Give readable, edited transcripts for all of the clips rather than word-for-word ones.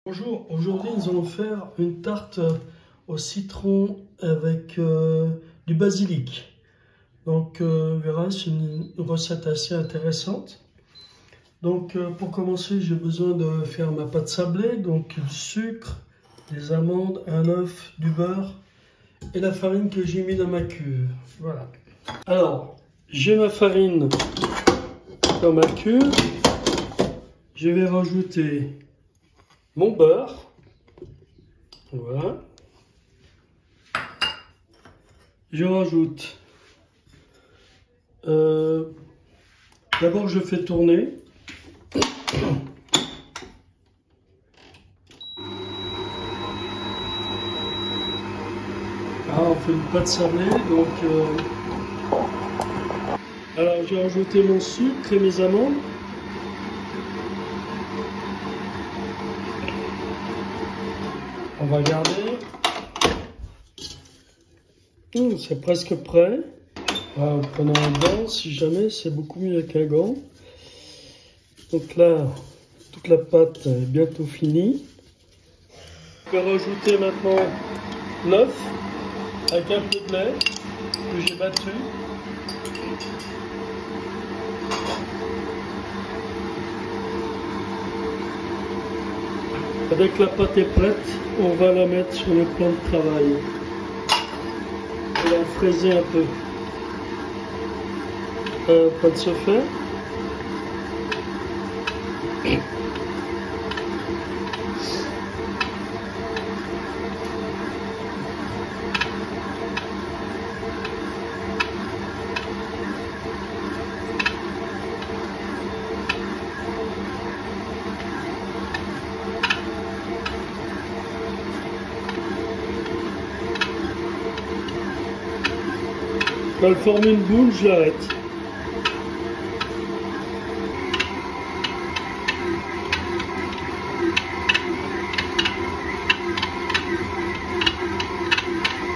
Bonjour, aujourd'hui nous allons faire une tarte au citron avec du basilic. Donc vous verrez, c'est une recette assez intéressante. Donc pour commencer, j'ai besoin de faire ma pâte sablée, donc du sucre, des amandes, un œuf, du beurre et la farine que j'ai mis dans ma cuve. Voilà. Alors, j'ai ma farine dans ma cuve. Je vais rajouter mon beurre. Voilà. Je rajoute. D'abord, je fais tourner. On fait une pâte sablée. Donc, alors, j'ai rajouté mon sucre et mes amandes. On va garder. C'est presque prêt. Voilà, prenons un gant si jamais, c'est beaucoup mieux qu'un gant. Donc là, toute la pâte est bientôt finie. Je vais rajouter maintenant l'œuf avec un peu de lait que j'ai battu. Dès que la pâte est prête, on va la mettre sur le plan de travail. On va fraiser un peu. Pas de se faire. Quand elle forme une boule, je l'arrête.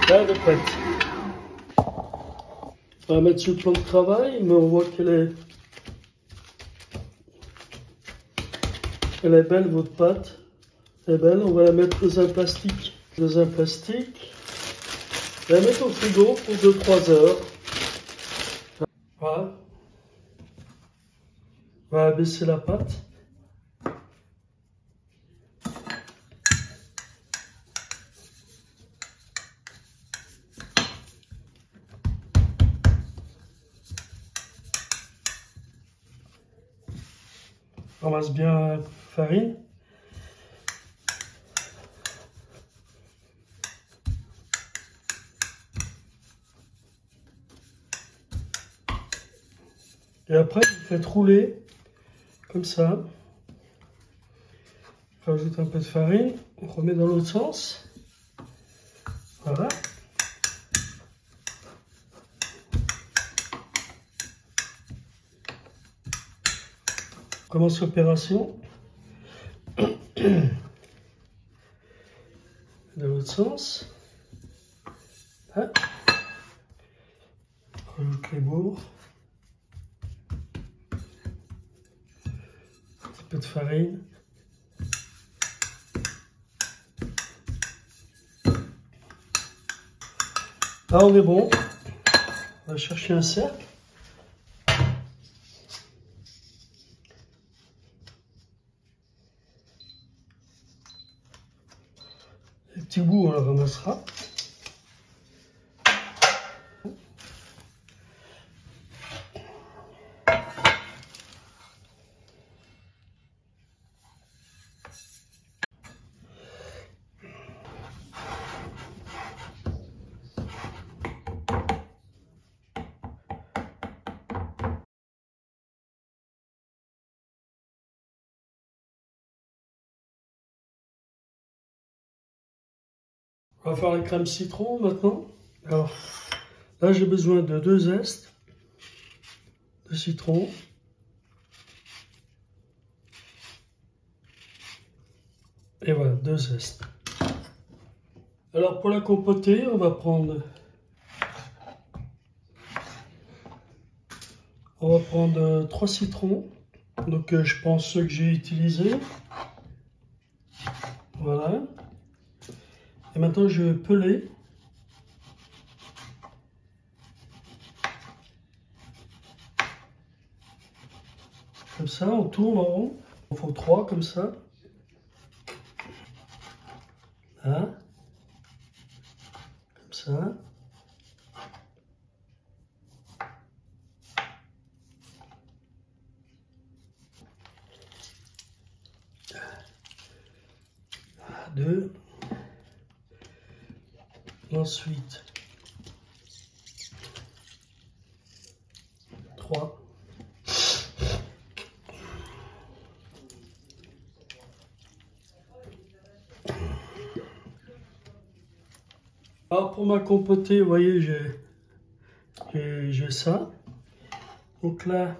Là, elle est prête. On va mettre sur le plan de travail, mais on voit qu'elle est belle, votre pâte. Elle est belle. On va la mettre dans un plastique. Dans un plastique. On va la mettre au frigo pour 2-3 heures. Voilà. On va abaisser la pâte. On ramasse bien la farine. Et après, vous faites rouler comme ça. On rajoute un peu de farine. On remet dans l'autre sens. Voilà. On commence l'opération. De l'autre sens. Hein. On rajoute les bourres. Un petit peu de farine. Là, on est bon. On va chercher un cercle. Les petits bouts, on les ramassera. On va faire la crème citron maintenant. Alors, là j'ai besoin de 2 zestes de citron. Et voilà, 2 zestes. Alors pour la compoter, on va prendre 3 citrons. Donc je pense ceux que j'ai utilisés. Voilà. Et maintenant, je vais peler. Comme ça, on tourne en rond. Il faut 3 comme ça. Là. Comme ça. Deux. Ensuite, 3. Alors pour ma compotée, vous voyez, j'ai ça. Donc là,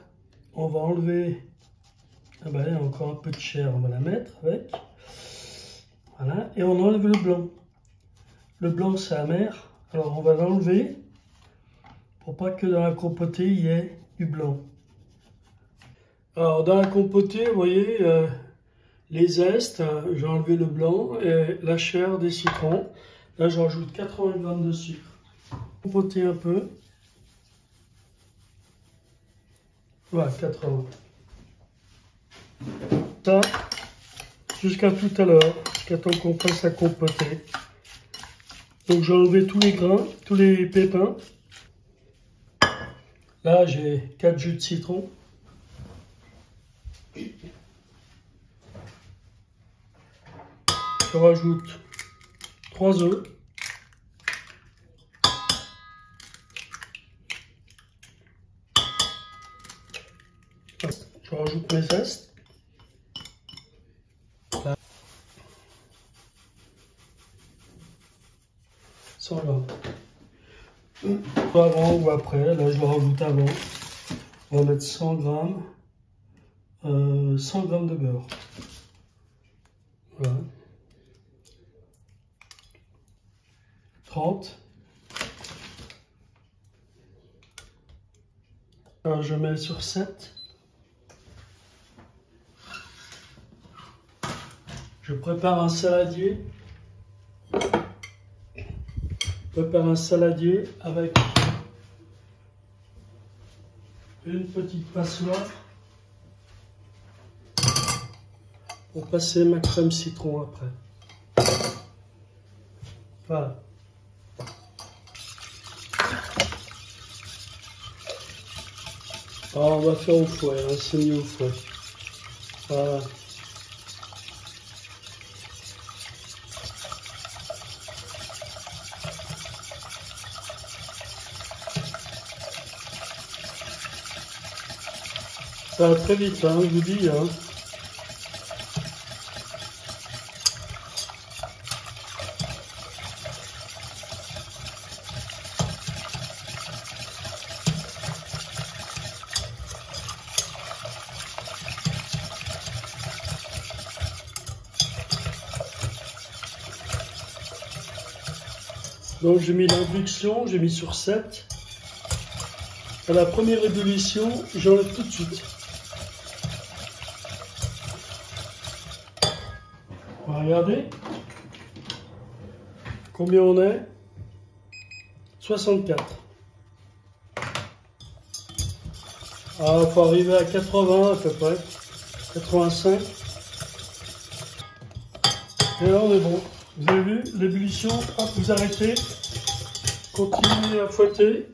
on va enlever, ah ben, il y a encore un peu de chair, on va la mettre avec. Voilà, et on enlève le blanc. Le blanc, c'est amer, alors on va l'enlever pour pas que dans la compotée, il y ait du blanc. Alors dans la compotée, vous voyez, les zestes, j'ai enlevé le blanc et la chair des citrons. Là, je rajoute 80 g de sucre. Compoter un peu. Voilà, 80. Ça, jusqu'à tout à l'heure, jusqu'à temps qu'on fasse la compotée. Donc, j'ai enlevé tous les grains, tous les pépins. Là, j'ai 4 jus de citron. Je rajoute 3 œufs. Je rajoute mes zestes. 100 g. Avant ou après, là je le rajoute avant. On va mettre 100 g, 100 g de beurre. Voilà. 30. Alors je mets sur 7. Je prépare un saladier. Avec une petite passoire pour passer ma crème citron après. Voilà. Alors on va faire au fouet, hein, c'est mieux au fouet. Voilà. Ça va très vite, hein, je vous dis. Hein. Donc j'ai mis l'induction, j'ai mis sur 7. À la première ébullition, j'enlève tout de suite. On va regarder combien on est. 64. Ah, il faut arriver à 80 à peu près. 85. Et là on est bon. Vous avez vu l'ébullition, hop, vous arrêtez. Continuez à fouetter.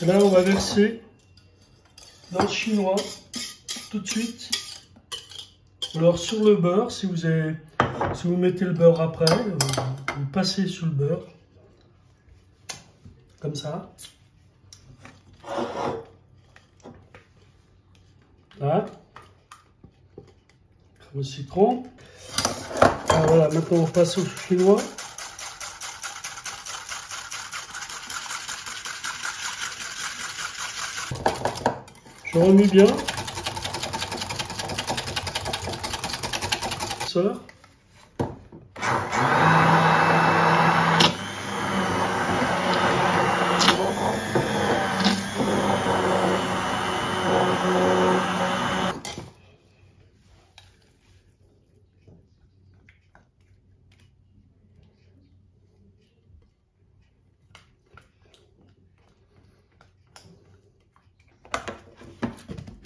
Et là on va verser dans le chinois tout de suite. Alors sur le beurre, si vous mettez le beurre après, vous passez sur le beurre. Comme ça. Là. Le citron. Alors voilà, maintenant on passe au chinois. Je remue bien. Ça.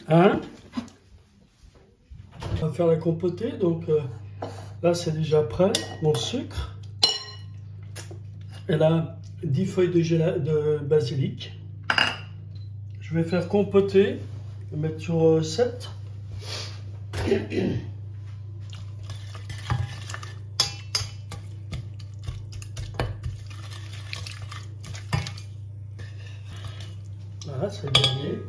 Hein? On va faire la compotée. Donc là, c'est déjà prêt. Mon sucre. Et là, 10 feuilles de basilic. Je vais faire compoter. Je vais mettre sur 7. Voilà, c'est gagné.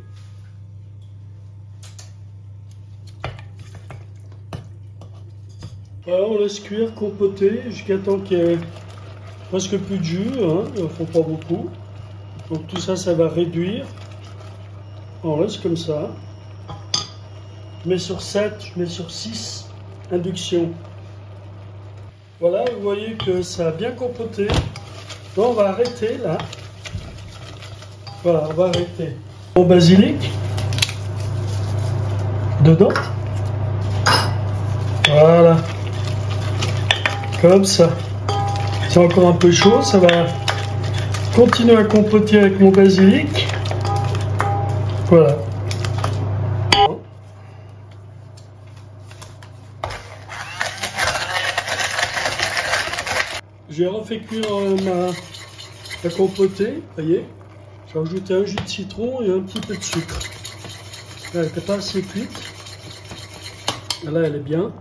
Voilà, on laisse cuire, compoter jusqu'à temps qu'il y ait presque plus de jus. Hein, il ne faut pas beaucoup. Donc tout ça, ça va réduire. On reste comme ça. Je mets sur 7, je mets sur 6 induction. Voilà, vous voyez que ça a bien compoté. Donc on va arrêter là. Voilà, on va arrêter. Mon basilic dedans. Voilà. Comme ça. C'est encore un peu chaud, ça va continuer à compoter avec mon basilic. Voilà. J'ai refait cuire ma compotée, vous voyez. J'ai rajouté un jus de citron et un petit peu de sucre. Là, elle n'était pas assez cuite. Là, elle est bien.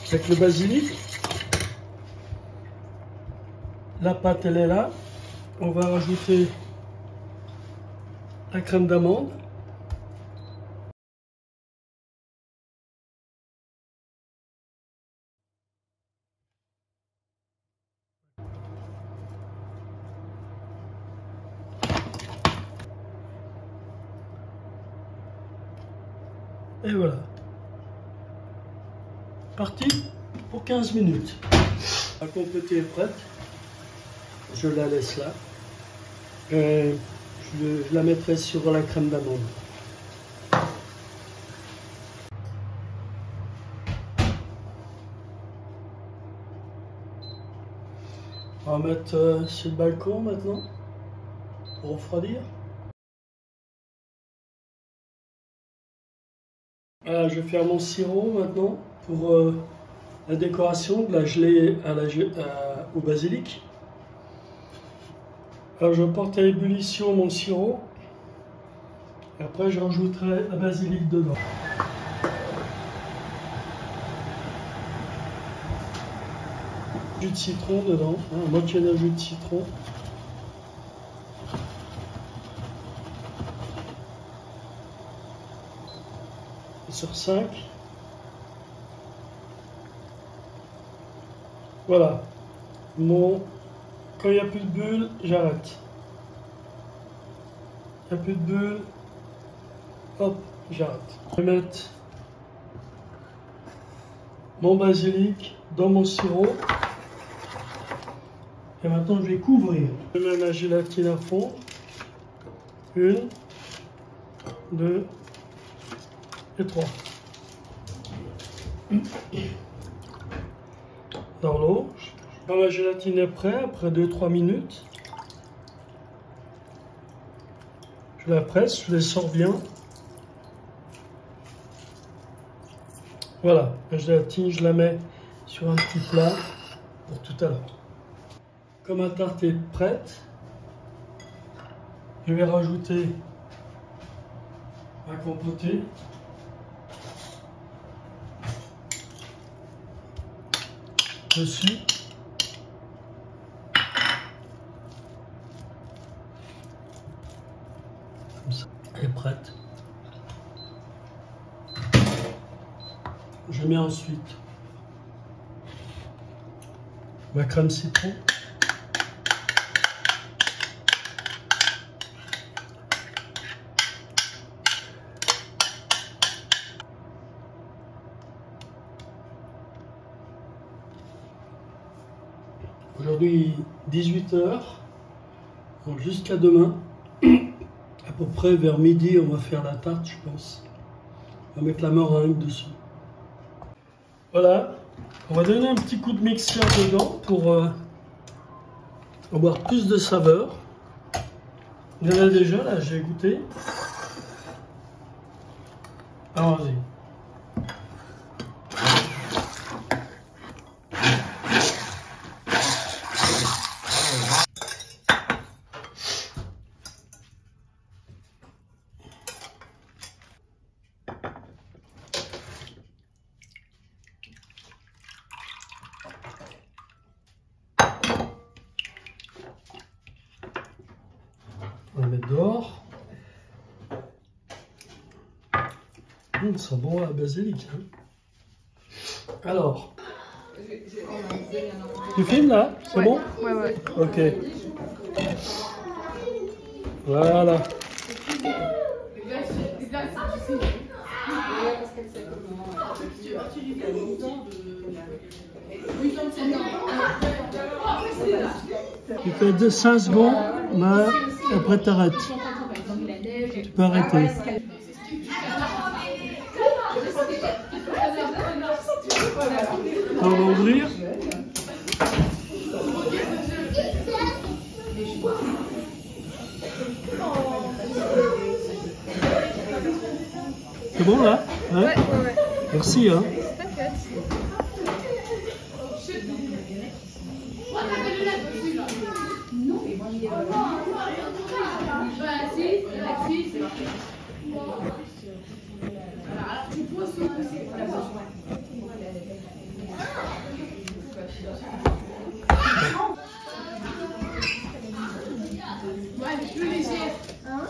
Avec le basilic. La pâte, elle est là. On va rajouter la crème d'amande. Et voilà. Parti pour 15 minutes. La compotée est prête. Je la laisse là. Je la mettrai sur la crème d'amande. On va mettre sur le balcon maintenant pour refroidir. Voilà, je vais faire mon sirop maintenant pour la décoration de la gelée au basilic. Alors je porte à ébullition mon sirop et après je rajouterai la basilic dedans. Jus de citron dedans, hein, moitié d'un jus de citron. Et sur 5. Voilà. Quand il n'y a plus de bulles, j'arrête. Il n'y a plus de bulles, hop, j'arrête. Je vais mettre mon basilic dans mon sirop. Et maintenant, je vais couvrir. Je mets la gélatine à fond. 1, 2 et 3. Dans l'eau. Quand la gélatine est prête, après 2-3 minutes, je la presse, je les sors bien. Voilà, la gélatine, je la mets sur un petit plat pour tout à l'heure. Comme ma tarte est prête, je vais rajouter ma compotée. Dessus. Comme ça, elle est prête. Je mets ensuite ma crème citron. Aujourd'hui 18 h, donc jusqu'à demain, à peu près vers midi, on va faire la tarte, je pense. On va mettre la meringue dessus. Voilà, on va donner un petit coup de mixeur dedans pour avoir plus de saveur. Il y en a déjà, là, j'ai goûté. Allons-y. On va mettre dehors. Ça sent bon la basilic. Hein. Alors, tu filmes là? C'est bon? Ouais. Ok. Voilà. Tu fais 5 secondes, mais après t'arrêtes. Tu peux arrêter. On va ouvrir. C'est bon là? Ouais. Merci hein. T'inquiète. Ouais, elle est plus légère. Hein?